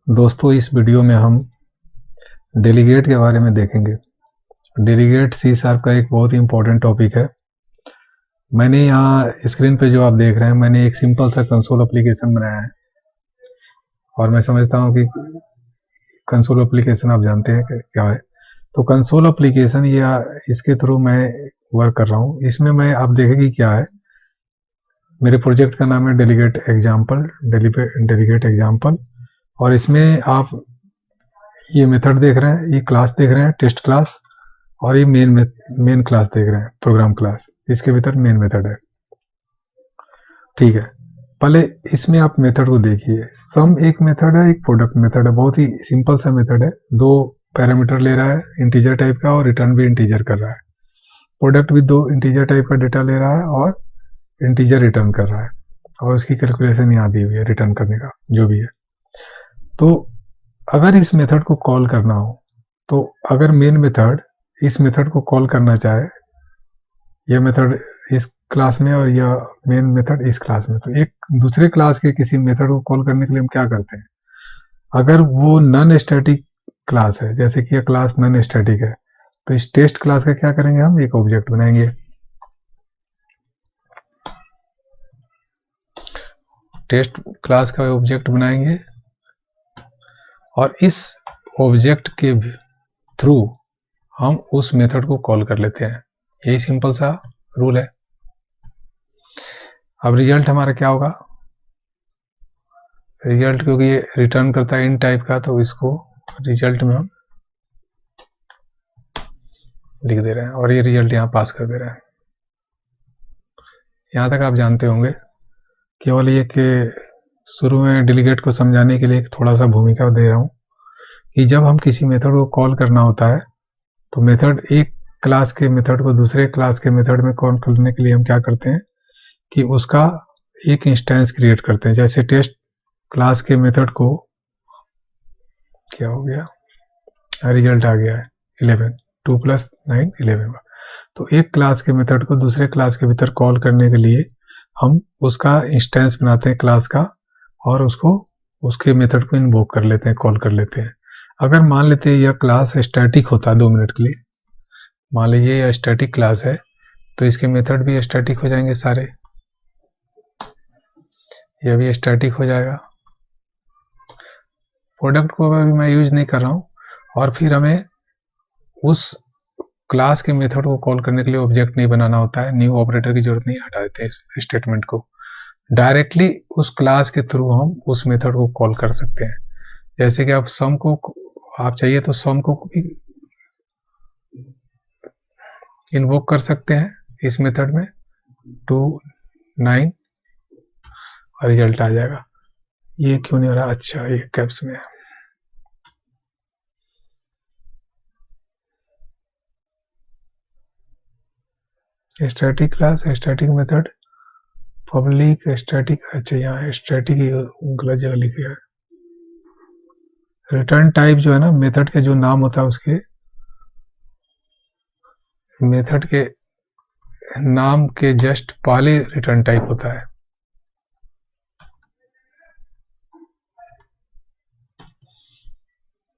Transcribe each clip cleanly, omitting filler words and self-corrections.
दोस्तों, इस वीडियो में हम डेलीगेट के बारे में देखेंगे। डेलीगेट सी शार्प का एक बहुत ही इंपॉर्टेंट टॉपिक है। मैंने यहाँ स्क्रीन पे जो आप देख रहे हैं, मैंने एक सिंपल सा कंसोल एप्लीकेशन बनाया है और मैं समझता हूँ कि कंसोल एप्लीकेशन आप जानते हैं क्या है। तो कंसोल एप्लीकेशन या इसके थ्रू मैं वर्क कर रहा हूँ। इसमें मैं आप देखेंगे क्या है, मेरे प्रोजेक्ट का नाम है डेलीगेट एग्जाम्पल और इसमें आप ये मेथड देख रहे हैं, ये क्लास देख रहे हैं, टेस्ट क्लास, और ये मेन क्लास देख रहे हैं, प्रोग्राम क्लास। इसके भीतर मेन मेथड है। ठीक है, पहले इसमें आप मेथड को देखिए। सम एक मेथड है, एक प्रोडक्ट मेथड है। बहुत ही सिंपल सा मेथड है। दो पैरामीटर ले रहा है इंटीजर टाइप का और रिटर्न भी इंटीजर कर रहा है। प्रोडक्ट भी दो इंटीजर टाइप का डेटा ले रहा है और इंटीजर रिटर्न कर रहा है और उसकी कैलकुलेशन यहाँ दी हुई है रिटर्न करने का जो भी है। तो अगर इस मेथड को कॉल करना हो, तो अगर मेन मेथड इस मेथड को कॉल करना चाहे, यह मेथड इस क्लास में और यह मेन मेथड इस क्लास में, तो एक दूसरे क्लास के किसी मेथड को कॉल करने के लिए हम क्या करते हैं, अगर वो नॉन स्टैटिक क्लास है, जैसे कि यह क्लास नॉन स्टैटिक है, तो इस टेस्ट क्लास का क्या करेंगे, हम एक ऑब्जेक्ट बनाएंगे। टेस्ट क्लास का ऑब्जेक्ट बनाएंगे और इस ऑब्जेक्ट के थ्रू हम उस मेथड को कॉल कर लेते हैं। यही सिंपल सा रूल है। अब रिजल्ट हमारा क्या होगा, रिजल्ट क्योंकि ये रिटर्न करता है इन टाइप का, तो इसको रिजल्ट में हम लिख दे रहे हैं और ये रिजल्ट यहाँ पास कर दे रहे हैं। यहाँ तक आप जानते होंगे। केवल ये कि शुरू में डेलीगेट को समझाने के लिए थोड़ा सा भूमिका दे रहा हूँ कि जब हम किसी मेथड को कॉल करना होता है, तो मेथड एक क्लास के मेथड को दूसरे क्लास के मेथड में कॉल करने के लिए हम क्या करते हैं कि उसका एक इंस्टेंस क्रिएट करते हैं। जैसे टेस्ट क्लास के मेथड को क्या हो गया, रिजल्ट आ गया है 11, 2 + 9 11 का। तो एक क्लास के मेथड को दूसरे क्लास के भीतर कॉल करने के लिए हम उसका इंस्टेंस बनाते हैं क्लास का और उसको उसके मेथड को इन्वोक कर लेते हैं, कॉल कर लेते हैं। अगर मान लेते हैं यह क्लास स्टैटिक होता है 2 मिनट के लिए, मान लीजिए यह स्टैटिक क्लास है, तो इसके मेथड भी स्टैटिक हो जाएंगे सारे, यह भी स्टैटिक हो जाएगा। प्रोडक्ट को अभी मैं यूज नहीं कर रहा हूँ और फिर हमें उस क्लास के मेथड को कॉल करने के लिए ऑब्जेक्ट नहीं बनाना होता है, न्यू ऑपरेटर की जरूरत नहीं, हटा देते हैं इस स्टेटमेंट को। डायरेक्टली उस क्लास के थ्रू हम उस मेथड को कॉल कर सकते हैं। जैसे कि आप सम को आप चाहिए तो सम को भी इन्वोक कर सकते हैं इस मेथड में, 2 9 और रिजल्ट आ जाएगा। ये क्यों नहीं हो रहा, अच्छा ये कैप्स में है। Static class, static method, public static, अच्छा यहाँ स्टैटिक गलत जगह लिखा है। रिटर्न टाइप जो है ना, मेथड के जो नाम होता है उसके मेथड के नाम के जस्ट पहले रिटर्न टाइप होता है।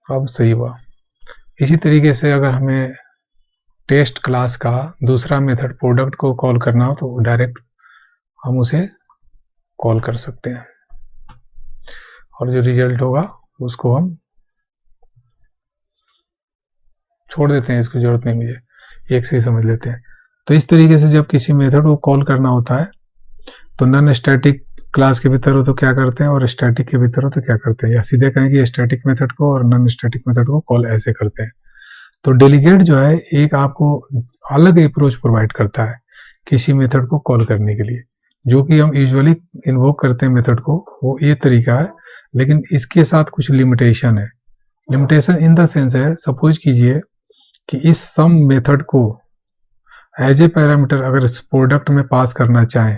अब सही हुआ। इसी तरीके से अगर हमें टेस्ट क्लास का दूसरा मेथड प्रोडक्ट को कॉल करना हो, तो डायरेक्ट हम उसे कॉल कर सकते हैं और जो रिजल्ट होगा उसको हम छोड़ देते हैं, इसकी जरूरत नहीं मुझे, एक से ही समझ लेते हैं। तो इस तरीके से जब किसी मेथड को कॉल करना होता है, तो नॉन स्टैटिक क्लास के भीतर हो तो क्या करते हैं और स्टैटिक के भीतर हो तो क्या करते हैं, या सीधे कहेंगे स्टैटिक मेथड को और नॉन स्टैटिक मेथड को कॉल ऐसे करते हैं। तो डेलीगेट जो है एक आपको अलग अप्रोच प्रोवाइड करता है किसी मेथड को कॉल करने के लिए। जो कि हम यूजुअली इन्वोक करते हैं मेथड को, वो ये तरीका है, लेकिन इसके साथ कुछ लिमिटेशन है। लिमिटेशन इन द सेंस है, सपोज कीजिए कि इस सम मेथड को एज ए पैरामीटर अगर इस प्रोडक्ट में पास करना चाहें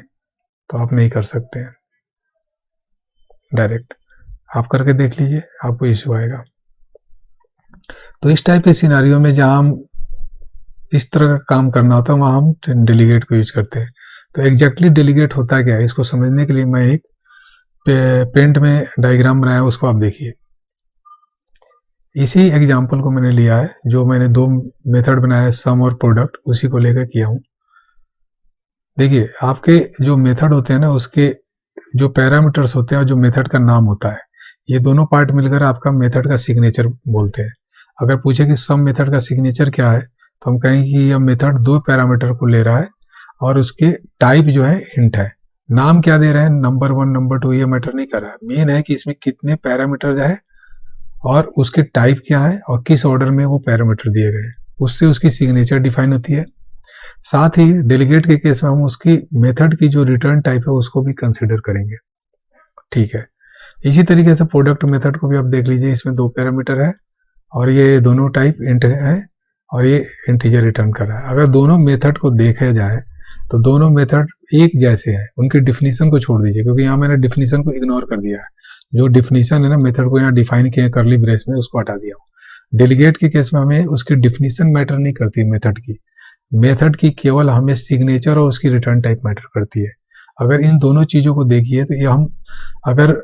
तो आप नहीं कर सकते हैं डायरेक्ट। आप करके देख लीजिए, आपको इश्यू आएगा। तो इस टाइप के सिनारियों में जहां हम इस तरह का काम करना होता है, वहां हम डेलीगेट को यूज करते हैं। तो एग्जैक्टली डेलीगेट होता क्या है, इसको समझने के लिए मैं एक पेंट में डायग्राम बनाया, उसको आप देखिए। इसी एग्जाम्पल को मैंने लिया है, जो मैंने दो मेथड बनाया है सम और प्रोडक्ट, उसी को लेकर किया हूं। देखिए आपके जो मेथड होते हैं ना, उसके जो पैरामीटर्स होते हैं और जो मेथड का नाम होता है, ये दोनों पार्ट मिलकर आपका मेथड का सिग्नेचर बोलते हैं। अगर पूछे कि सम मेथड का सिग्नेचर क्या है, तो हम कहेंगे कि यह मेथड दो पैरामीटर को ले रहा है और उसके टाइप जो है इंट है। नाम क्या दे रहे हैं, नंबर 1 नंबर 2, ये मैटर नहीं कर रहा है। मेन है कि इसमें कितने पैरामीटर है और उसके टाइप क्या है और किस ऑर्डर में वो पैरामीटर दिए गए, उससे उसकी सिग्नेचर डिफाइन होती है। साथ ही डेलीगेट के केस में हम उसकी मेथड की जो रिटर्न टाइप है उसको भी कंसिडर करेंगे। ठीक है, इसी तरीके से प्रोडक्ट मेथड को भी आप देख लीजिए, इसमें दो पैरामीटर है और ये दोनों टाइप इंट है और ये इंटीजर रिटर्न कर रहा है। अगर दोनों मेथड को देखा जाए तो दोनों मेथड एक जैसे हैं, उनकी डिफिनीशन को छोड़ दीजिए, क्योंकि यहाँ मैंने डिफिनीशन को इग्नोर कर दिया है। जो डिफिनीशन है ना मेथड को यहाँ डिफाइन किया करली ब्रेस में, उसको हटा दिया हूँ। डेलीगेट के केस में हमें उसकी डिफिनीशन मैटर नहीं करती मेथड की केवल हमें सिग्नेचर और उसकी रिटर्न टाइप मैटर करती है। अगर इन दोनों चीजों को देखिए तो ये हम, अगर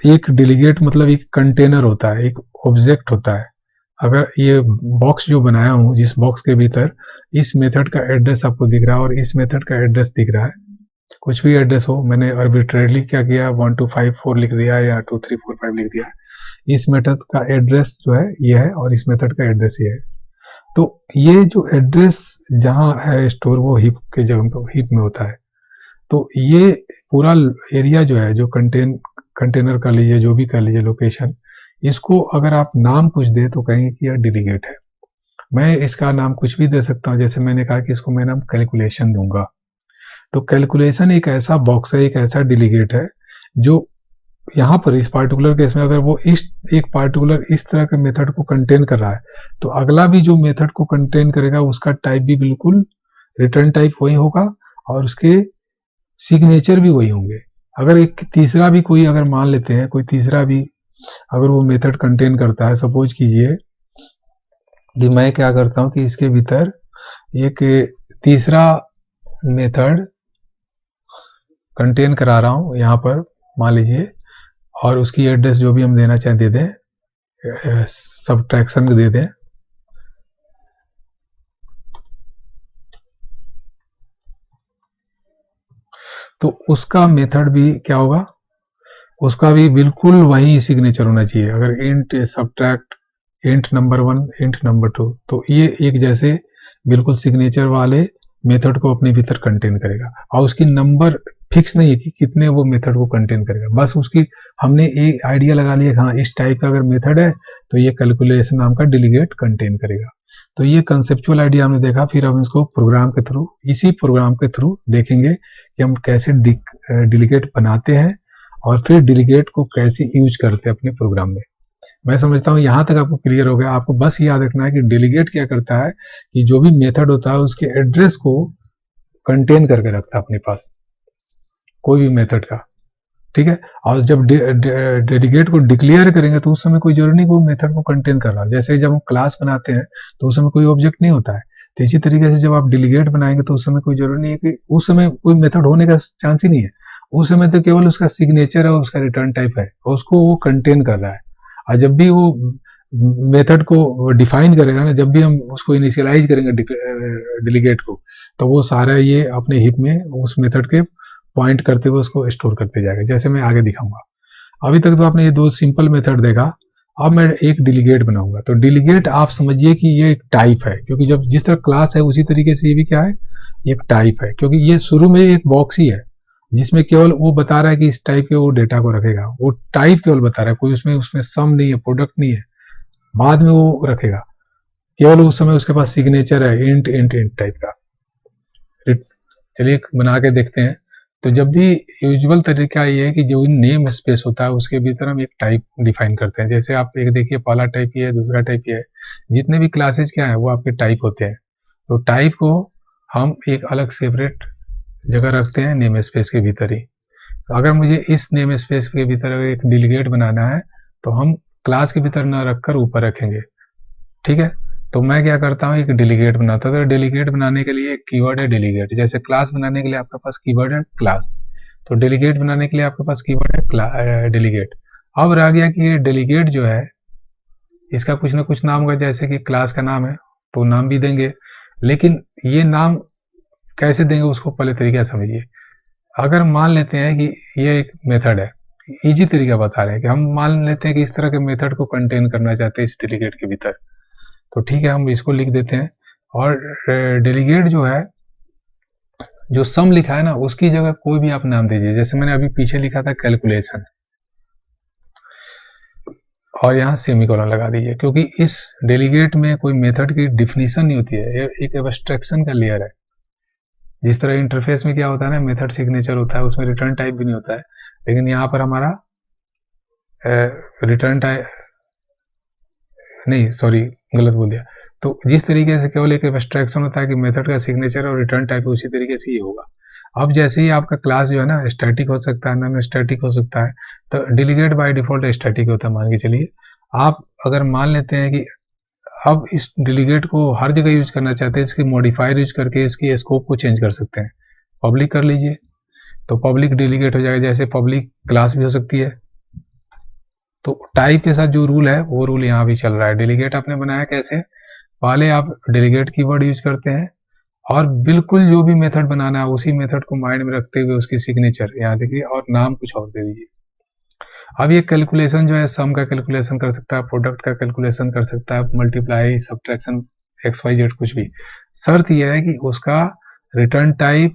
एक डेलीगेट मतलब एक कंटेनर होता है, एक ऑब्जेक्ट होता है। अगर ये बॉक्स जो बनाया हूं, जिस बॉक्स के भीतर इस मेथड का एड्रेस आपको दिख रहा है और इस मेथड का एड्रेस दिख रहा है, कुछ भी एड्रेस हो, मैंने आर्बिट्रेरली क्या किया, 1 2 5 4 लिख दिया या 2 3 4 5 लिख दिया। इस मेथड का एड्रेस जो है ये है और इस मेथड का एड्रेस ये है। तो ये जो एड्रेस जहां है स्टोर, वो हीप के जगह हीप में होता है। तो ये पूरा एरिया जो है, जो कंटेनर कर लीजिए, जो भी कर लीजिए लोकेशन, इसको अगर आप नाम कुछ दे तो कहेंगे कि यह डेलीगेट है। मैं इसका नाम कुछ भी दे सकता हूं, जैसे मैंने कहा कि इसको मैं नाम कैलकुलेशन दूंगा। तो कैलकुलेशन एक ऐसा बॉक्स है, एक ऐसा डेलीगेट है जो यहाँ पर इस पार्टिकुलर केस में अगर वो इस एक पार्टिकुलर इस तरह के मेथड को कंटेन कर रहा है, तो अगला भी जो मेथड को कंटेन करेगा उसका टाइप भी बिल्कुल रिटर्न टाइप वही होगा और उसके सिग्नेचर भी वही होंगे। अगर एक तीसरा भी कोई, अगर मान लेते हैं कोई तीसरा भी अगर वो मेथड कंटेन करता है, सपोज कीजिए कि मैं क्या करता हूं कि इसके भीतर एक तीसरा मेथड कंटेन करा रहा हूं यहां पर, मान लीजिए, और उसकी एड्रेस जो भी हम देना चाहें दे दें, सब्ट्रैक्शन दे दें। तो उसका मेथड भी क्या होगा, उसका भी बिल्कुल वही सिग्नेचर होना चाहिए। अगर int subtract int number 1 int number 2, तो ये एक जैसे बिल्कुल सिग्नेचर वाले मेथड को अपने भीतर कंटेन करेगा और उसकी नंबर फिक्स नहीं है कि कितने वो मेथड को कंटेन करेगा। बस उसकी हमने एक आइडिया लगा लिया, हाँ इस टाइप का अगर मेथड है तो ये कैलकुलेशन नाम का डेलीगेट कंटेन करेगा। तो ये कंसेप्चुअल आइडिया हमने देखा। फिर हम इसको प्रोग्राम के थ्रू, इसी प्रोग्राम के थ्रू देखेंगे कि हम कैसे डेलीगेट बनाते हैं और फिर डेलीगेट को कैसे यूज करते हैं अपने प्रोग्राम में। मैं समझता हूँ यहां तक आपको क्लियर हो गया। आपको बस याद रखना है कि डेलीगेट क्या करता है कि जो भी मेथड होता है उसके एड्रेस को कंटेन करके रखता है अपने पास, कोई भी मेथड का। ठीक है, और जब डेलीगेट को डिक्लेयर करेंगे तो उस समय कोई जरूरी नहीं कि वो मेथड को कंटेन कर रहा है। जैसे जब हम क्लास बनाते हैं तो उस समय कोई ऑब्जेक्ट नहीं होता है, तो इसी तरीके से जब आप डेलीगेट बनाएंगे तो उस समय कोई जरूरी नहीं है कि उस समय कोई मेथड होने का चांस ही नहीं है। उस समय तो केवल उसका सिग्नेचर है और उसका रिटर्न टाइप है और उसको वो कंटेन कर रहा है। और जब भी वो मेथड को डिफाइन करेगा ना, जब भी हम उसको इनिशियलाइज करेंगे डेलीगेट को, तो वो सारा ये अपने हिप में उस मेथड के पॉइंट करते हुए उसको स्टोर करते जाएगा, जैसे मैं आगे दिखाऊंगा। अभी तक तो आपने ये दो सिंपल मेथड देखा, अब मैं एक डेलीगेट बनाऊंगा। तो डेलीगेट आप समझिए कि ये एक टाइप है, क्योंकि जब जिस तरह क्लास है उसी तरीके से ये भी क्या है, एक टाइप है। क्योंकि ये शुरू में एक बॉक्स ही है जिसमें केवल वो बता रहा है कि इस टाइप के वो डेटा को रखेगा, वो टाइप केवल बता रहा है, कोई उसमें उसमें सम नहीं है, प्रोडक्ट नहीं है, बाद में वो रखेगा। केवल उस समय उसके पास सिग्नेचर है इंट इंट इंट टाइप का। चलिए बना के देखते हैं। तो जब भी यूजुअल तरीका ये है कि जो नेम स्पेस होता है उसके भीतर हम एक टाइप डिफाइन करते हैं। जैसे आप एक देखिए, पहला टाइप ये है, दूसरा टाइप ये है, जितने भी क्लासेज क्या है वो आपके टाइप होते हैं। तो टाइप को हम एक अलग सेपरेट जगह रखते हैं नेम स्पेस के भीतर ही। अगर मुझे इस नेम स्पेस के भीतर अगर एक डेलीगेट बनाना है तो हम क्लास के भीतर ना रखकर ऊपर रखेंगे। ठीक है, तो मैं क्या करता हूँ, एक डेलीगेट बनाता हूँ। तो डेलीगेट बनाने के लिए एक कीवर्ड है डेलीगेट। जैसे क्लास बनाने के लिए आपके पास कीवर्ड है क्लास, तो डेलीगेट बनाने के लिए आपके पास कीवर्ड है डेलीगेट। अब रह गया कि ये डेलीगेट जो है इसका कुछ ना कुछ नाम होगा, जैसे कि क्लास का नाम है तो नाम भी देंगे, लेकिन ये नाम कैसे देंगे उसको पहले तरीका समझिए। अगर मान लेते हैं कि ये एक मेथड है, इजी तरीका बता रहे हैं कि हम मान लेते हैं कि इस तरह के मेथड को कंटेन करना चाहते हैं इस डेलीगेट के भीतर, तो ठीक है हम इसको लिख देते हैं। और डेलीगेट जो है, जो सम लिखा है ना, उसकी जगह कोई भी आप नाम दीजिए। जैसे मैंने अभी पीछे लिखा था कैलकुलेशन, और यहाँ सेमीकोलन लगा दीजिए, क्योंकि इस डेलीगेट में कोई मेथड की डिफिनीशन नहीं होती है, ये एक एब्स्ट्रैक्शन का लेयर है। जिस तरह इंटरफेस में क्या होता है ना, मेथड सिग्नेचर होता है, उसमें रिटर्न टाइप भी नहीं होता है, लेकिन यहाँ पर हमारा रिटर्न टाइप नहीं, सॉरी गलत बोल दिया। तो जिस तरीके से केवल एक एब्स्ट्रैक्शन होता है कि मेथड का सिग्नेचर और रिटर्न टाइप, उसी तरीके से ये होगा। अब जैसे ही आपका क्लास जो है ना स्टैटिक हो सकता है, नॉन स्टैटिक हो सकता है, तो डेलीगेट बाय डिफॉल्ट स्टैटिक होता है मान के चलिए। आप अगर मान लेते हैं कि अब इस डेलीगेट को हर जगह यूज करना चाहते हैं, इसकी मॉडिफायर यूज करके इसकी स्कोप को चेंज कर सकते हैं। पब्लिक कर लीजिए तो पब्लिक डेलीगेट हो जाएगा, जैसे पब्लिक क्लास भी हो सकती है। तो टाइप के साथ जो रूल है वो रूल यहाँ भी चल रहा है। डेलीगेट आपने बनाया कैसे, पहले आप डेलीगेट कीवर्ड यूज करते हैं और बिल्कुल जो भी मेथड बनाना है उसी मेथड को माइंड में रखते हुए उसकी सिग्नेचर यहाँ देखिए और नाम कुछ और दे दीजिए। अब ये कैलकुलेशन जो है, सम का कैलकुलेशन कर सकता है, प्रोडक्ट का कैलकुलेशन कर सकता है, मल्टीप्लाई, सब्ट्रैक्शन, XYZ कुछ भी। शर्त यह है कि उसका रिटर्न टाइप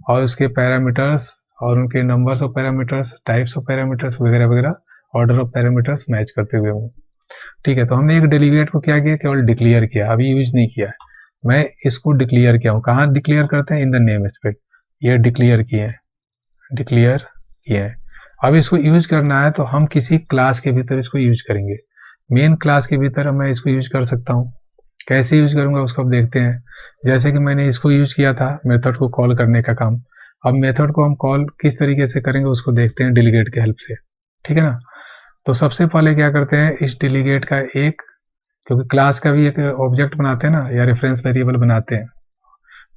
और उसके पैरामीटर्स और उनके numbers of parameters, types of parameters वगैरह वगैरह, ऑर्डर ऑफ पैरामीटर्स मैच करते हुए हों। ठीक है, तो हमने एक डेलीगेट को क्या किया, केवल डिक्लेयर किया, अभी यूज नहीं किया है। मैं इसको डिक्लेयर किया हूँ, कहाँ डिक्लेयर करते हैं, इन द नेम स्पेस, ये डिक्लेयर किए हैं, डिक्लेयर किए हैं। अब इसको यूज करना है तो हम किसी क्लास के भीतर इसको यूज करेंगे। मेन क्लास के भीतर मैं इसको यूज कर सकता हूँ। कैसे यूज करूंगा उसको अब देखते हैं। जैसे कि मैंने इसको यूज किया था मेथड को कॉल करने का काम, अब मेथड को हम कॉल किस तरीके से करेंगे उसको देखते हैं डेलीगेट के हेल्प से, ठीक है ना। तो सबसे पहले क्या करते हैं, इस डेलीगेट का एक, क्योंकि क्लास का भी एक ऑब्जेक्ट बनाते हैं ना, या रेफरेंस वेरिएबल बनाते हैं,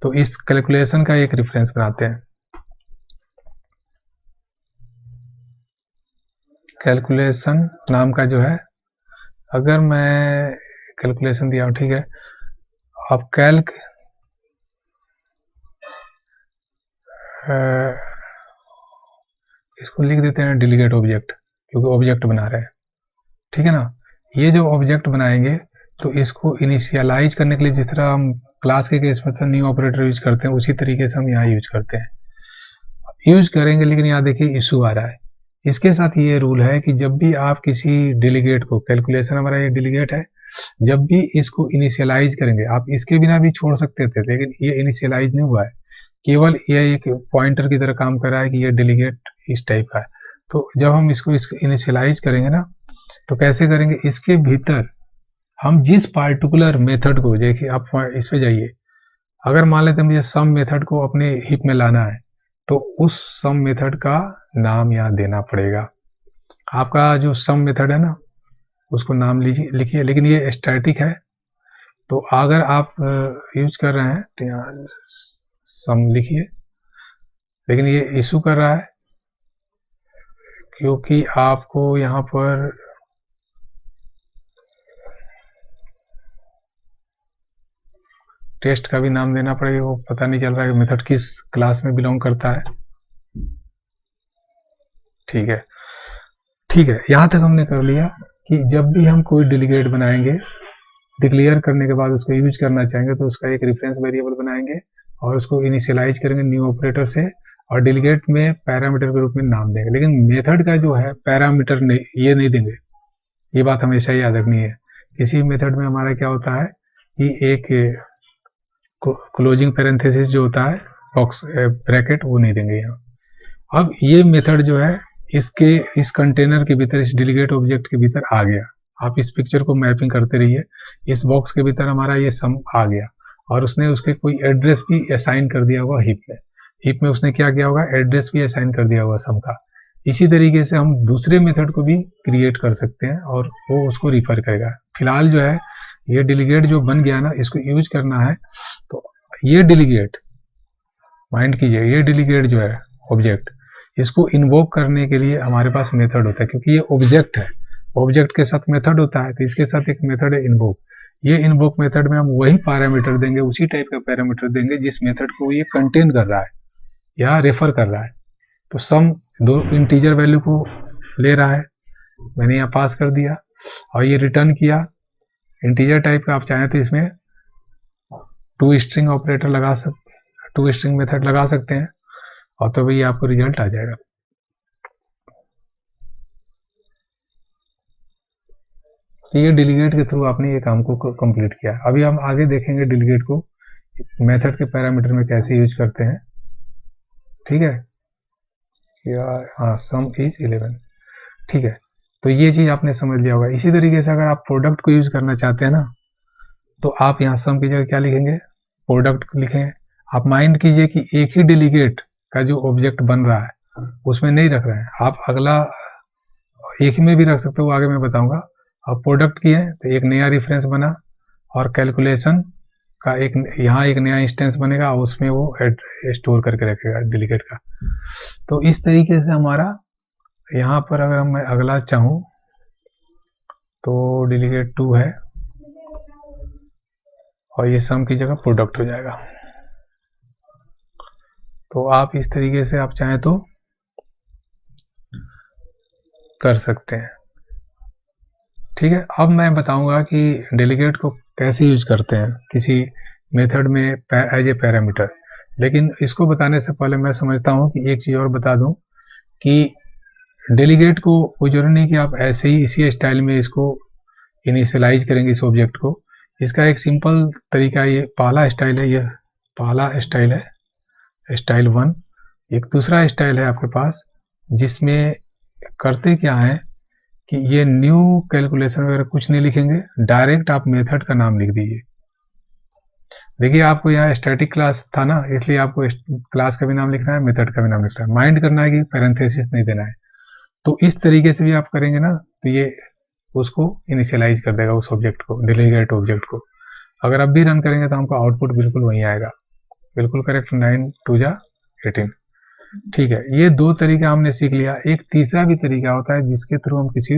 तो इस कैलकुलेशन का एक रेफरेंस बनाते हैं। कैलकुलेशन नाम का जो है, अगर मैं कैलकुलेशन दिया हूं, ठीक है, अब कैल्क इसको लिख देते हैं डेलीगेट ऑब्जेक्ट, क्योंकि ऑब्जेक्ट बना रहे हैं, ठीक है ना। ये जो ऑब्जेक्ट बनाएंगे तो इसको इनिशियलाइज करने के लिए जिस तरह हम क्लास के केस में तो न्यू ऑपरेटर यूज करते हैं, उसी तरीके से हम यहाँ यूज करते हैं, यूज करेंगे। लेकिन यहाँ देखिए इशू आ रहा है। इसके साथ ये रूल है कि जब भी आप किसी डेलीगेट को, कैलकुलेशन हमारा ये डेलीगेट है, जब भी इसको इनिशियलाइज करेंगे, आप इसके बिना भी छोड़ सकते थे, लेकिन ये इनिशियलाइज नहीं हुआ है, केवल ये एक पॉइंटर की तरह काम कर रहा है कि ये डेलीगेट इस टाइप का है। तो जब हम इसको इनिशियलाइज करेंगे ना, तो कैसे करेंगे, इसके भीतर हम जिस पार्टिकुलर मेथड को, देखिए आप इस पे जाइए, अगर मान लेते हैं मुझे सम मेथड को अपने हिप में लाना है, तो उस सम मेथड का नाम यहाँ देना पड़ेगा। आपका जो सम मेथड है ना, उसको नाम लिखिए, लेकिन ये स्टैटिक है, तो अगर आप यूज कर रहे हैं तो यहाँ सम लिखिए, लेकिन ये इशू कर रहा है क्योंकि आपको यहाँ पर टेस्ट का भी नाम देना पड़ेगा, वो पता नहीं चल रहा है कि मेथड किस क्लास में बिलोंग करता है। ठीक है, ठीक है, यहां तक हमने कर लिया कि जब भी हम कोई डेलीगेट बनाएंगे, डिक्लेयर करने के बाद उसको यूज करना चाहेंगे, तो उसका एक रेफरेंस वेरिएबल बनाएंगे और उसको इनिशियलाइज करेंगे न्यू ऑपरेटर से, और डेलीगेट में पैरामीटर के रूप में नाम देंगे। लेकिन मेथड का जो है पैरामीटर नहीं, ये नहीं देंगे, ये बात हमेशा याद रखनी है। किसी मेथड में हमारा क्या होता है कि एक क्लोजिंग पैरेंथेसिस जो होता है, बॉक्स ब्रैकेट, वो नहीं देंगे यहाँ। अब ये मेथड जो है इसके इस कंटेनर के भीतर, इस डेलीगेट ऑब्जेक्ट के भीतर आ गया। आप इस पिक्चर को मैपिंग करते रहिए, इस बॉक्स के भीतर हमारा ये सम आ गया, और उसने उसके कोई एड्रेस भी असाइन कर दिया होगा हिप में। हिप में उसने क्या किया होगा, एड्रेस भी असाइन कर दिया होगा सम का। इसी तरीके से हम दूसरे मेथड को भी क्रिएट कर सकते हैं और वो उसको रिफर करेगा। फिलहाल जो है ये डेलीगेट जो बन गया ना, इसको यूज करना है, तो ये डेलीगेट माइंड कीजिए, ये डेलीगेट जो है ऑब्जेक्ट, इसको इन्वोक करने के लिए हमारे पास मेथड होता है, क्योंकि ये ऑब्जेक्ट है। ऑब्जेक्ट के साथ मेथड होता है, तो इसके साथ एक मेथड है इन्वोक। ये इन्वोक मेथड में हम वही पैरामीटर देंगे, उसी टाइप का पैरामीटर देंगे जिस मेथड को ये कंटेन कर रहा है या रेफर कर रहा है। तो सम दो इंटीजर वैल्यू को ले रहा है, मैंने यहाँ पास कर दिया और ये रिटर्न किया इंटीजर टाइप का। आप चाहें तो इसमें to string operator to string method लगा सकते हैं और तो भाई आपको रिजल्ट आ जाएगा। तो ये डेलीगेट के थ्रू आपने ये काम को कंप्लीट किया। अभी हम आगे देखेंगे डेलीगेट को मेथड के पैरामीटर में कैसे यूज करते हैं। ठीक है, हाँ सम इज 11। ठीक है, तो ये चीज आपने समझ लिया होगा। इसी तरीके से अगर आप प्रोडक्ट को यूज करना चाहते हैं ना, तो आप यहाँ सम की जगह क्या लिखेंगे, प्रोडक्ट लिखें। आप माइंड कीजिए कि एक ही डेलीगेट का जो ऑब्जेक्ट बन रहा है उसमें नहीं रख रहे हैं आप, अगला एक ही में भी रख सकते हो, आगे मैं बताऊंगा। अब प्रोडक्ट की है तो एक नया रेफरेंस बना और कैलकुलेशन का यहाँ एक नया इंस्टेंस बनेगा, उसमें वो स्टोर करके रखेगा डेलीगेट का। तो इस तरीके से हमारा यहाँ पर अगर मैं अगला चाहूं तो डेलीगेट 2 है और ये सम की जगह प्रोडक्ट हो जाएगा। तो आप इस तरीके से आप चाहें तो कर सकते हैं। ठीक है, अब मैं बताऊंगा कि डेलीगेट को कैसे यूज करते हैं किसी मेथड में एज ए पैरामीटर। लेकिन इसको बताने से पहले मैं समझता हूं कि एक चीज और बता दूं कि डेलीगेट को कोई जरूरी नहीं कि आप ऐसे ही इसी स्टाइल में इसको इनिशियलाइज करेंगे इस ऑब्जेक्ट को। इसका एक सिंपल तरीका, ये पहला स्टाइल है, ये पहला स्टाइल है, स्टाइल 1। एक दूसरा स्टाइल है आपके पास जिसमें करते क्या है कि ये न्यू कैलकुलेशन वगैरह कुछ नहीं लिखेंगे, डायरेक्ट आप मेथड का नाम लिख दीजिए। देखिए आपको यहाँ स्टैटिक क्लास था ना, इसलिए आपको क्लास का भी नाम लिखना है, मेथड का भी नाम लिखना है। माइंड करना है कि पैरेंथेसिस नहीं देना है। तो इस तरीके से भी आप करेंगे ना, तो ये उसको इनिशियलाइज कर देगा उस ऑब्जेक्ट को, डेलीगेट ऑब्जेक्ट को। अगर अब भी रन करेंगे तो हमको आउटपुट बिल्कुल वही आएगा, बिल्कुल करेक्ट, 9 2 जा 18। ठीक है, ये दो तरीका हमने सीख लिया। एक तीसरा भी तरीका होता है जिसके थ्रू हम किसी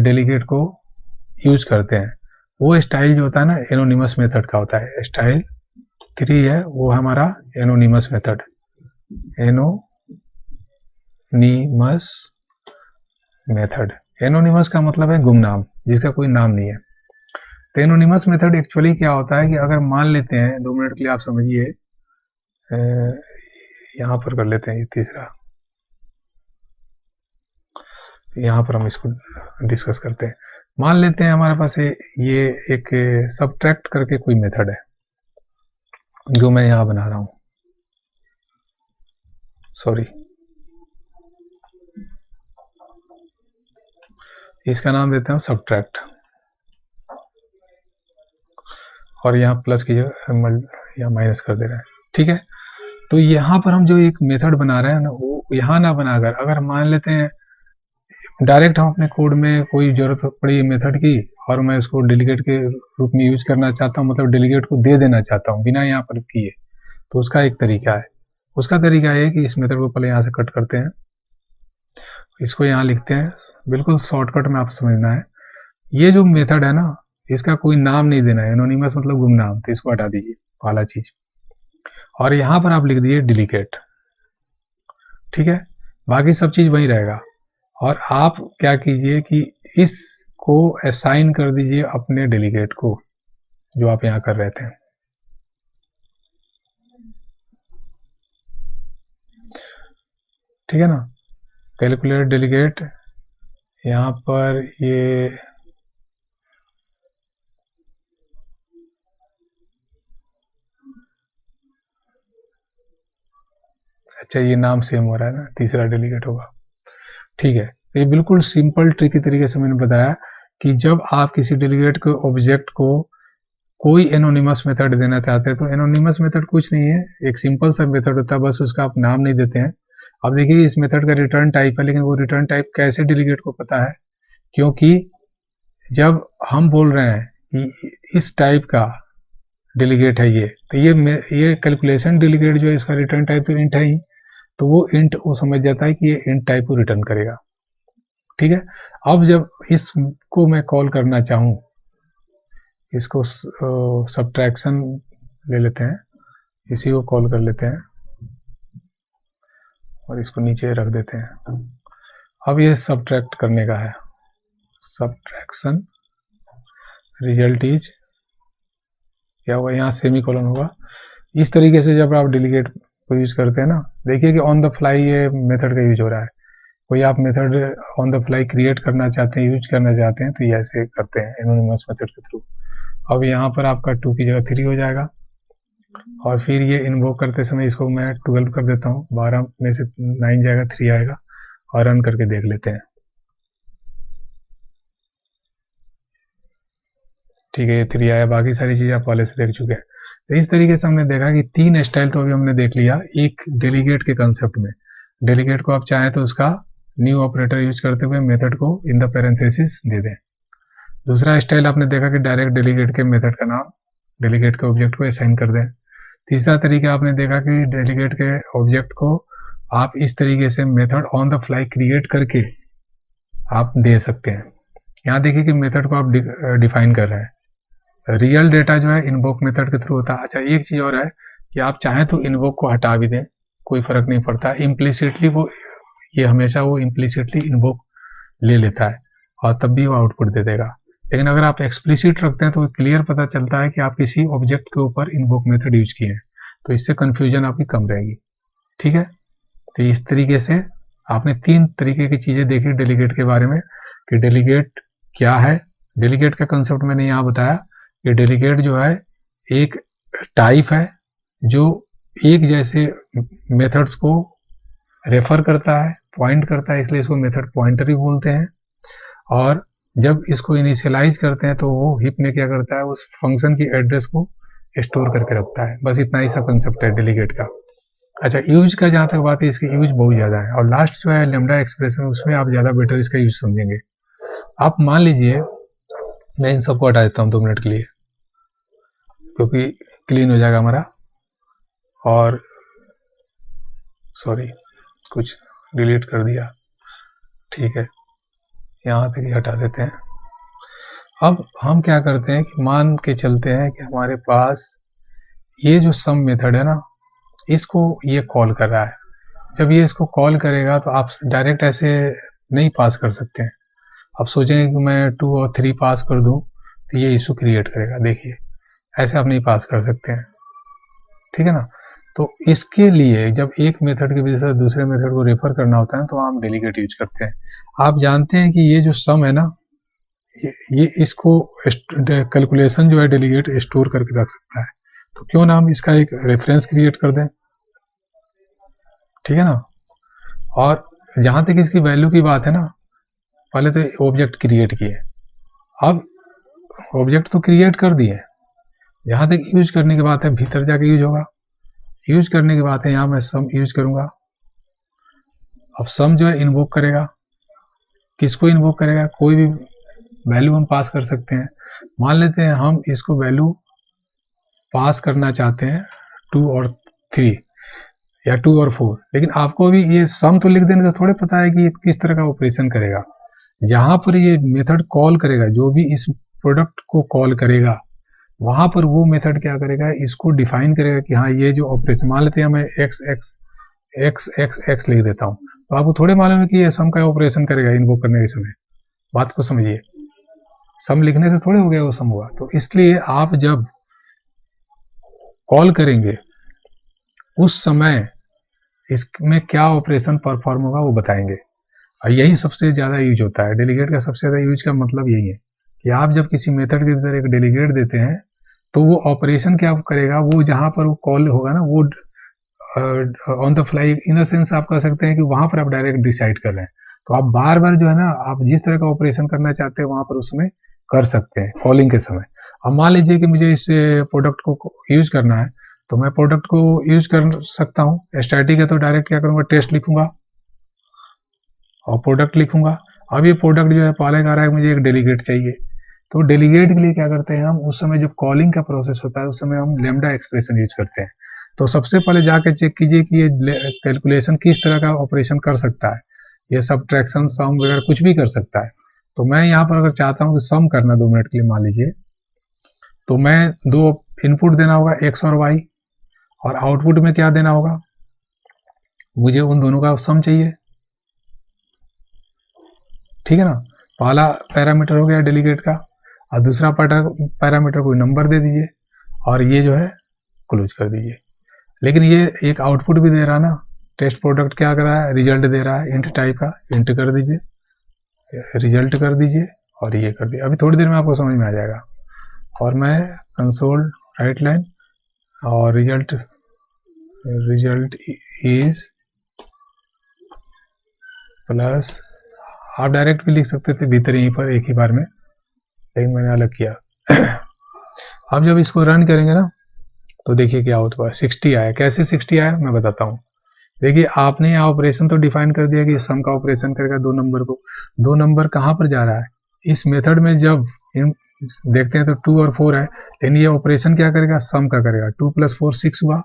डेलीगेट को यूज करते हैं। वो स्टाइल जो होता है ना, एनोनिमस मेथड का होता है। स्टाइल 3 है वो हमारा anonymous method, anonymous method. Anonymous का मतलब है गुमनाम, जिसका कोई नाम नहीं है। तो एनोनिमस मेथड एक्चुअली क्या होता है कि अगर मान लेते हैं, 2 मिनट के लिए आप समझिए, यहां पर कर लेते हैं ये तीसरा, तो यहां पर हम इसको डिस्कस करते हैं। मान लेते हैं हमारे पास ये एक सबट्रैक्ट करके कोई मेथड है जो मैं यहां बना रहा हूं, सॉरी, इसका नाम देते हैं सबट्रैक्ट और यहाँ प्लस की जगह यहाँ माइनस कर दे रहे हैं। ठीक है, तो यहाँ पर हम जो एक मेथड बना रहे हैं ना, वो यहाँ ना बनाकर अगर मान लेते हैं डायरेक्ट हम अपने कोड में कोई जरूरत पड़ी मेथड की और मैं इसको डेलीगेट के रूप में यूज करना चाहता हूँ, मतलब डेलीगेट को दे देना चाहता हूँ बिना यहाँ पर किए, तो उसका एक तरीका है। उसका तरीका है कि इस मेथड को पहले यहाँ से कट करते हैं, इसको यहाँ लिखते हैं, बिल्कुल शॉर्टकट में आप समझना है। ये जो मेथड है ना, इसका कोई नाम नहीं देना है, एनोनिमस मतलब गुमनाम, तो इसको हटा दीजिए पहला चीज, और यहाँ पर आप लिख दीजिए डेलीगेट। ठीक है, बाकी सब चीज वही रहेगा। और आप क्या कीजिए कि इसको असाइन कर दीजिए अपने डेलीगेट को जो आप यहां कर रहे थे। ठीक है ना, कैलकुलेट डेलीगेट, यहां पर ये अच्छा, ये नाम सेम हो रहा है ना, तीसरा डेलीगेट होगा। ठीक है, ये बिल्कुल सिंपल ट्रिकी तरीके से मैंने बताया कि जब आप किसी डेलीगेट को ऑब्जेक्ट को कोई एनोनिमस मेथड देना चाहते हैं, तो एनोनिमस मेथड कुछ नहीं है, एक सिंपल सा मेथड होता है, बस उसका आप नाम नहीं देते हैं। अब देखिए इस मेथड का रिटर्न टाइप है, लेकिन वो रिटर्न टाइप कैसे डेलीगेट को पता है, क्योंकि जब हम बोल रहे हैं कि इस टाइप का डेलीगेट है ये, तो ये कैलकुलेशन डेलीगेट जो है इसका रिटर्न टाइप तो इंट है ही, तो वो इंट वो समझ जाता है कि ये इंट टाइप को रिटर्न करेगा। ठीक है। अब जब इसको मैं कॉल करना चाहूँ, इसको सब्ट्रैक्शन ले लेते हैं, इसी को कॉल कर लेते हैं और इसको नीचे रख देते हैं। अब ये सब्ट्रैक्ट करने का है, सब्ट्रैक्शन रिजल्ट इज क्या होगा, यहाँ सेमी कॉलन होगा। इस तरीके से जब आप डेलीगेट को यूज करते हैं ना, देखिए कि ऑन द फ्लाई ये मेथड का यूज हो रहा है। कोई आप method on the fly create करना चाहते हैं, यूज करना चाहते हैं, तो ये ऐसे करते हैं एनोनिमस मेथड के थ्रू। अब यहाँ पर आपका 2 की जगह 3 हो जाएगा और फिर ये इन्वोक करते समय इसको मैं 12 कर देता हूँ, 12 में से 9 जाएगा, 3 आएगा और रन करके देख लेते हैं। ठीक है, ये 3 आया, बाकी सारी चीज़ आप पहले से देख चुके हैं। तो इस तरीके से हमने देखा कि 3 स्टाइल तो अभी हमने देख लिया एक डेलीगेट के कंसेप्ट में। डेलीगेट को आप चाहें तो उसका न्यू ऑपरेटर यूज करते हुए मेथड को इन द पैरेंथेसिस दे दें। दूसरा स्टाइल आपने देखा कि डायरेक्ट डेलीगेट के मेथड का नाम डेलीगेट के ऑब्जेक्ट को असाइन कर दें। तीसरा तरीका आपने देखा कि डेलीगेट के ऑब्जेक्ट को आप इस तरीके से method on the fly create करके आप दे सकते हैं। यहाँ देखिए कि मेथड को आप डिफाइन कर रहे हैं। रियल डेटा जो है इन्वोक मेथड के थ्रू होता है। अच्छा, एक चीज और है कि आप चाहें तो इन्वोक को हटा भी दें, कोई फर्क नहीं पड़ता। इम्प्लिसिटली वो ये हमेशा वो इम्प्लिसिटली इन्वोक ले लेता है और तब भी वो आउटपुट दे देगा। लेकिन अगर आप एक्सप्लिसिट रखते हैं तो क्लियर पता चलता है कि आप किसी ऑब्जेक्ट के ऊपर इन्वोक मेथड यूज किए हैं, तो इससे कंफ्यूजन आपकी कम रहेगी। ठीक है, तो इस तरीके से आपने 3 तरीके की चीजें देखी डेलीगेट के बारे में कि डेलीगेट क्या है। डेलीगेट का कंसेप्ट मैंने यहाँ बताया कि डेलीगेट जो है एक टाइप है जो एक जैसे मेथड्स को रेफर करता है, पॉइंट करता है, इसलिए इसको मेथड पॉइंटर भी बोलते हैं। और जब इसको इनिशियलाइज करते हैं तो वो हीप में क्या करता है, उस फंक्शन की एड्रेस को स्टोर करके रखता है। बस इतना ही सा कंसेप्ट है डेलीगेट का। अच्छा, यूज का जहां तक बात है, इसकी यूज बहुत ज्यादा है और लास्ट जो है लैम्डा एक्सप्रेशन, उसमें आप ज्यादा बेटर इसका यूज समझेंगे। आप मान लीजिए मैं इन सबको हटा देता हूँ 2 मिनट के लिए, क्योंकि क्लीन हो जाएगा हमारा। और सॉरी, कुछ डिलीट कर दिया, ठीक है, यहाँ तक ही हटा देते हैं। अब हम क्या करते हैं कि मान के चलते हैं कि हमारे पास ये जो सम मेथड है ना, इसको ये कॉल कर रहा है। जब ये इसको कॉल करेगा तो आप डायरेक्ट ऐसे नहीं पास कर सकते हैं। आप सोचेंगे कि मैं 2 और 3 पास कर दूं तो ये इशू क्रिएट करेगा। देखिए, ऐसे आप नहीं पास कर सकते हैं, ठीक है ना। तो इसके लिए जब एक मेथड की वजह से दूसरे मेथड को रेफर करना होता है तो हम डेलीगेट यूज करते हैं। आप जानते हैं कि ये जो सम है ना, ये इसको कैलकुलेशन जो है डेलीगेट स्टोर करके रख सकता है। तो क्यों ना हम इसका एक रेफरेंस क्रिएट कर दें, ठीक है ना। और जहां तक इसकी वैल्यू की बात है ना, पहले तो ऑब्जेक्ट क्रिएट किए, अब ऑब्जेक्ट तो क्रिएट कर दिए, जहां तक यूज करने की बात है भीतर जाके यूज होगा। यूज करने की बात है, यहां मैं सम यूज करूंगा। अब सम जो है इन्वोक करेगा, किसको इन्वोक करेगा, कोई भी वैल्यू हम पास कर सकते हैं। मान लेते हैं हम इसको वैल्यू पास करना चाहते हैं 2 और 3 या 2 और 4, लेकिन आपको भी ये सम तो लिख देने से थोड़े पता है कि ये किस तरह का ऑपरेशन करेगा। जहां पर ये मेथड कॉल करेगा, जो भी इस प्रोडक्ट को कॉल करेगा, वहां पर वो मेथड क्या करेगा, इसको डिफाइन करेगा कि हाँ ये जो ऑपरेशन, मान लेते हैं मैं x x x x x लिख देता हूँ, तो आपको थोड़े मालूम है कि ये सम का ऑपरेशन करेगा इन्वोक करने के समय। बात को समझिए, सम लिखने से थोड़े हो गया वो सम हुआ। तो इसलिए आप जब कॉल करेंगे उस समय इसमें क्या ऑपरेशन परफॉर्म होगा वो बताएंगे, और यही सबसे ज्यादा यूज होता है। डेलीगेट का सबसे ज्यादा यूज का मतलब यही है कि आप जब किसी मेथड के भीतर एक डेलीगेट देते हैं तो वो ऑपरेशन क्या करेगा, वो जहां पर वो कॉल होगा ना, वो on the fly, in the sense आप कह सकते हैं कि वहां पर आप डायरेक्ट डिसाइड कर रहे हैं। तो आप बार बार जो है ना, आप जिस तरह का ऑपरेशन करना चाहते हैं वहां पर उसमें कर सकते हैं कॉलिंग के समय। अब मान लीजिए कि मुझे इस प्रोडक्ट को यूज करना है, तो मैं प्रोडक्ट को यूज कर सकता हूँ। स्टैटिक है तो डायरेक्ट क्या करूंगा, टेस्ट लिखूंगा और प्रोडक्ट लिखूंगा। अब ये प्रोडक्ट जो है पहले कह रहा है मुझे एक डेलीगेट चाहिए, तो डेलीगेट के लिए क्या करते हैं हम, उस समय जब कॉलिंग का प्रोसेस होता है उस समय हम लैम्डा एक्सप्रेशन यूज करते हैं। तो सबसे पहले जाके चेक कीजिए कि ये कैलकुलेशन किस तरह का ऑपरेशन कर सकता है। ये सब्ट्रैक्शन सम वगैरह कुछ भी कर सकता है। तो मैं यहाँ पर अगर चाहता हूँ कि सम करना 2 मिनट के लिए मान लीजिए, तो मैं 2 इनपुट देना होगा x और y, और आउटपुट में क्या देना होगा, मुझे उन दोनों का सम चाहिए, ठीक है ना। पहला पैरामीटर हो गया डेलीगेट का, और दूसरा पैरामीटर कोई नंबर दे दीजिए, और ये जो है क्लोज कर दीजिए। लेकिन ये एक आउटपुट भी दे रहा है ना, टेस्ट प्रोडक्ट क्या कर रहा है, रिजल्ट दे रहा है इंट टाइप का, इंट कर दीजिए, रिजल्ट कर दीजिए, और ये कर दिया। अभी थोड़ी देर में आपको समझ में आ जाएगा। और मैं कंसोल राइट लाइन और रिजल्ट इज प्लस, आप डायरेक्ट भी लिख सकते थे भीतर यहीं पर एक ही बार में, लेकिन मैंने अलग किया। अब जब इसको रन करेंगे ना, तो देखिए क्या होता है, 60 आया। कैसे 60 आया मैं बताता हूँ। देखिए आपने यहाँ ऑपरेशन तो डिफाइन कर दिया कि सम का ऑपरेशन करेगा 2 नंबर को। 2 नंबर कहाँ पर जा रहा है, इस मेथड में जब देखते हैं तो 2 और 4 है, लेकिन ये ऑपरेशन क्या करेगा, सम का करेगा। 2 + 4 6 हुआ,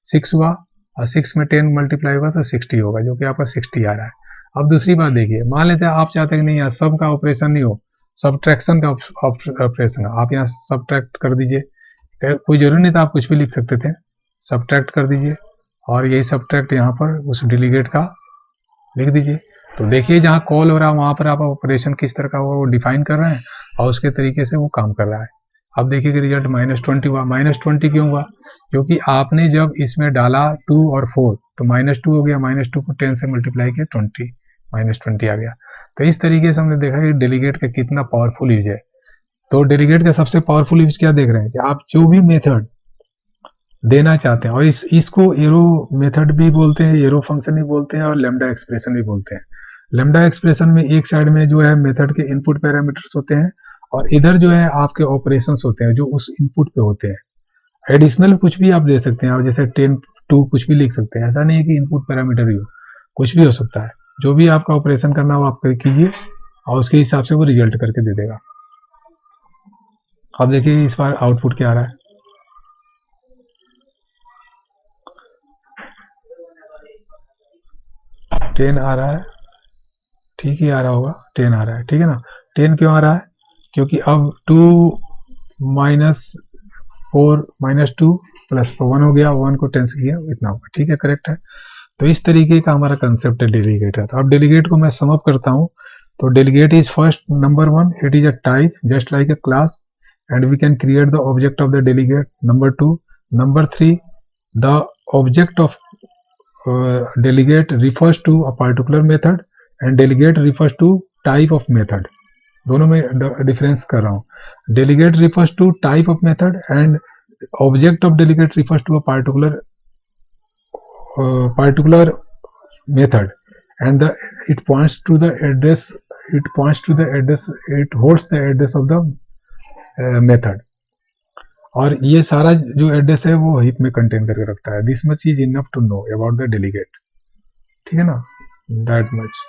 6 हुआ, और 6 में 10 मल्टीप्लाई हुआ तो 60 होगा, जो कि आपका 60 आ रहा है। अब दूसरी बात देखिए, मान लेते हैं आप चाहते हैं कि नहीं यहाँ सम का ऑपरेशन नहीं हो, सब्ट्रैक्शन का ऑपरेशन, आप यहाँ सब्ट्रैक्ट कर दीजिए। कोई जरूरी नहीं था, आप कुछ भी लिख सकते थे, सब्ट्रैक्ट कर दीजिए, और यही सब्ट्रैक्ट यहाँ पर उस डेलीगेट का लिख दीजिए। तो देखिए जहाँ कॉल हो रहा है वहां पर आप ऑपरेशन किस तरह का होगा वो डिफाइन कर रहे हैं, और उसके तरीके से वो काम कर रहा है। अब देखिए कि रिजल्ट -20 हुआ। -20 क्यों हुआ, क्योंकि आपने जब इसमें डाला 2 और 4 तो -2 हो गया, -2 को 10 से मल्टीप्लाई किया 20, -20 आ गया। तो इस तरीके से हमने देखा कि डेलीगेट का कितना पावरफुल यूज है। तो डेलीगेट का सबसे पावरफुल यूज क्या देख रहे हैं कि आप जो भी मेथड देना चाहते हैं, और इसको एरो मेथड भी बोलते हैं, एरो फंक्शन भी बोलते हैं, और लैम्डा एक्सप्रेशन भी बोलते हैं। लैम्डा एक्सप्रेशन में एक साइड में जो है मेथड के इनपुट पैरामीटर्स होते हैं, और इधर जो है आपके ऑपरेशंस होते हैं जो उस इनपुट पे होते हैं। एडिशनल कुछ भी आप दे सकते हैं, आप जैसे 10 2 कुछ भी लिख सकते हैं, ऐसा नहीं है कि इनपुट पैरामीटर ही हो, कुछ भी हो सकता है। जो भी आपका ऑपरेशन करना हो आप कीजिए, और उसके हिसाब से वो रिजल्ट करके दे देगा। अब देखिए इस बार आउटपुट क्या आ रहा है, 10 आ रहा है, ठीक ही आ रहा होगा, 10 आ रहा है, ठीक है ना। 10 क्यों आ रहा है, क्योंकि अब 2 - 4 -2 प्लस तो 1 हो गया, 1 को 10 से किया इतना होगा, ठीक है, करेक्ट है। तो इस तरीके का हमारा कंसेप्ट है डेलीगेट का। तो अब डेलीगेट को मैं समअप करता हूँ, तो delegate is first, number 1 it is a type just like a class, and we can create the object of the delegate. Number 2, number 3, the object of delegate refers to a particular method, and delegate refers to type of method. दोनों में difference कर रहा हूँ। delegate refers to type of method and object of delegate refers to a particular method, and it points to the address, it holds the address of the method, और ये सारा जो address है वो हीप में कंटेन करके रखता है। This much is enough to know about the delegate, ठीक है ना, दैट मच।